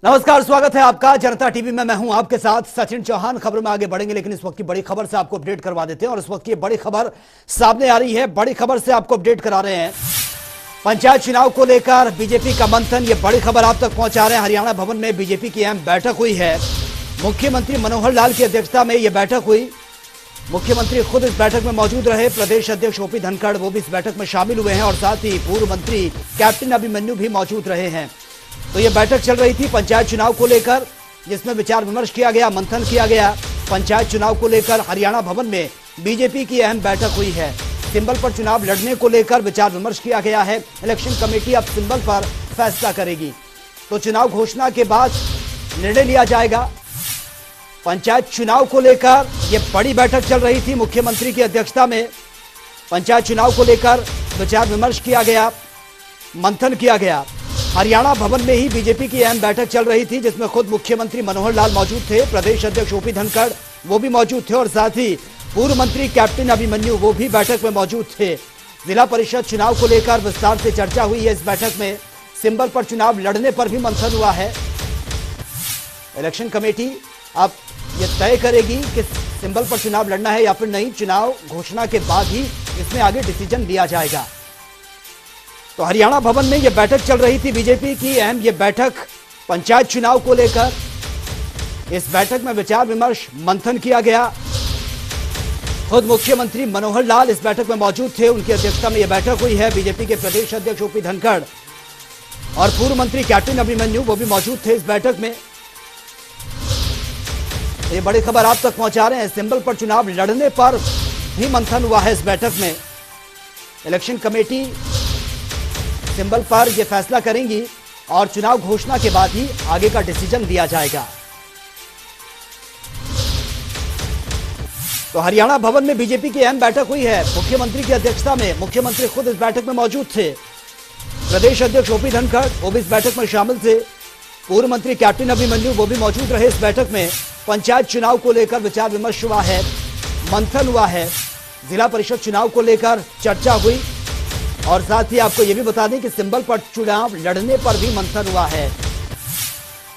नमस्कार, स्वागत है आपका जनता टीवी में। मैं हूं आपके साथ सचिन चौहान। खबरों में आगे बढ़ेंगे, लेकिन इस वक्त की बड़ी खबर से आपको अपडेट करवा देते हैं। और इस वक्त की बड़ी खबर सामने आ रही है। बड़ी खबर से आपको अपडेट करा रहे हैं। पंचायत चुनाव को लेकर बीजेपी का मंथन, ये बड़ी खबर आप तक पहुंचा रहे हैं। हरियाणा भवन में बीजेपी की अहम बैठक हुई है। मुख्यमंत्री मनोहर लाल की अध्यक्षता में यह बैठक हुई। मुख्यमंत्री खुद इस बैठक में मौजूद रहे। प्रदेश अध्यक्ष ओपी धनखड़ वो भी इस बैठक में शामिल हुए हैं और साथ ही पूर्व मंत्री कैप्टन अभिमन्यु भी मौजूद रहे हैं। तो यह बैठक चल रही थी पंचायत चुनाव को लेकर, जिसमें विचार विमर्श किया गया, मंथन किया गया। पंचायत चुनाव को लेकर हरियाणा भवन में बीजेपी की अहम बैठक हुई है। सिंबल पर चुनाव लड़ने को लेकर विचार विमर्श किया गया है। इलेक्शन कमेटी अब सिंबल पर फैसला करेगी, तो चुनाव घोषणा के बाद निर्णय लिया जाएगा। पंचायत चुनाव को लेकर यह बड़ी बैठक चल रही थी। मुख्यमंत्री की अध्यक्षता में पंचायत चुनाव को लेकर विचार विमर्श किया गया, मंथन किया गया। हरियाणा भवन में ही बीजेपी की अहम बैठक चल रही थी, जिसमें खुद मुख्यमंत्री मनोहर लाल मौजूद थे, प्रदेश अध्यक्ष ओपी धनखड़ वो भी मौजूद थे और साथ ही पूर्व मंत्री कैप्टन अभिमन्यु वो भी बैठक में मौजूद थे। जिला परिषद चुनाव को लेकर विस्तार से चर्चा हुई है। इस बैठक में सिंबल पर चुनाव लड़ने पर भी मंथन हुआ है। इलेक्शन कमेटी अब यह तय करेगी कि सिंबल पर चुनाव लड़ना है या फिर नहीं। चुनाव घोषणा के बाद ही इसमें आगे डिसीजन लिया जाएगा। तो हरियाणा भवन में यह बैठक चल रही थी बीजेपी की अहम, यह बैठक पंचायत चुनाव को लेकर। इस बैठक में विचार विमर्श, मंथन किया गया। खुद मुख्यमंत्री मनोहर लाल इस बैठक में मौजूद थे, उनकी अध्यक्षता में यह बैठक हुई है। बीजेपी के प्रदेश अध्यक्ष ओपी धनखड़ और पूर्व मंत्री कैप्टन अभिमन्यु वो भी मौजूद थे इस बैठक में। ये बड़ी खबर आप तक पहुंचा रहे हैं। सिंबल पर चुनाव लड़ने पर भी मंथन हुआ है इस बैठक में। इलेक्शन कमेटी सिंबल पर यह फैसला करेंगी और चुनाव घोषणा के बाद ही आगे का डिसीजन लिया जाएगा। तो हरियाणा भवन में बीजेपी की अहम बैठक हुई है मुख्यमंत्री की अध्यक्षता में। मुख्यमंत्री खुद इस बैठक में मौजूद थे। प्रदेश अध्यक्ष ओपी धनखड़ वो भी इस बैठक में शामिल थे। पूर्व मंत्री कैप्टन अभिमन्यु वो भी मौजूद रहे इस बैठक में। पंचायत चुनाव को लेकर विचार विमर्श हुआ है, मंथन हुआ है। जिला परिषद चुनाव को लेकर चर्चा हुई और साथ ही आपको यह भी बता दें कि सिंबल पर चुनाव लड़ने पर भी मंथन हुआ है।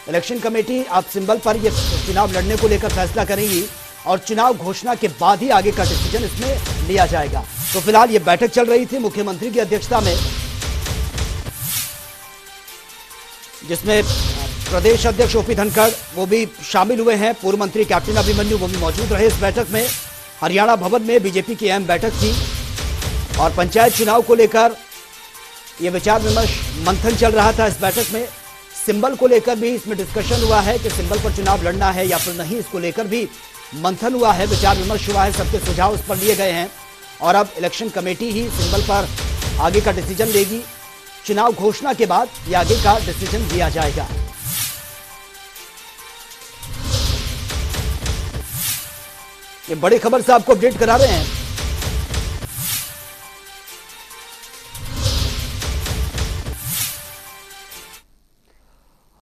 इलेक्शन कमेटी अब सिंबल पर यह चुनाव लड़ने को लेकर फैसला करेगी और चुनाव घोषणा के बाद ही आगे का डिसीजन इसमें लिया जाएगा। तो फिलहाल यह बैठक चल रही थी मुख्यमंत्री की अध्यक्षता में, जिसमें प्रदेश अध्यक्ष ओपी धनखड़ वो भी शामिल हुए हैं। पूर्व मंत्री कैप्टन अभिमन्यु वो भी मौजूद रहे इस बैठक में। हरियाणा भवन में बीजेपी की अहम बैठक थी और पंचायत चुनाव को लेकर यह विचार विमर्श, मंथन चल रहा था इस बैठक में। सिंबल को लेकर भी इसमें डिस्कशन हुआ है कि सिंबल पर चुनाव लड़ना है या फिर नहीं, इसको लेकर भी मंथन हुआ है, विचार विमर्श हुआ है। सबके सुझाव इस पर लिए गए हैं और अब इलेक्शन कमेटी ही सिंबल पर आगे का डिसीजन लेगी। चुनाव घोषणा के बाद यह आगे का डिसीजन लिया जाएगा। ये बड़ी खबर से आपको अपडेट करा रहे हैं।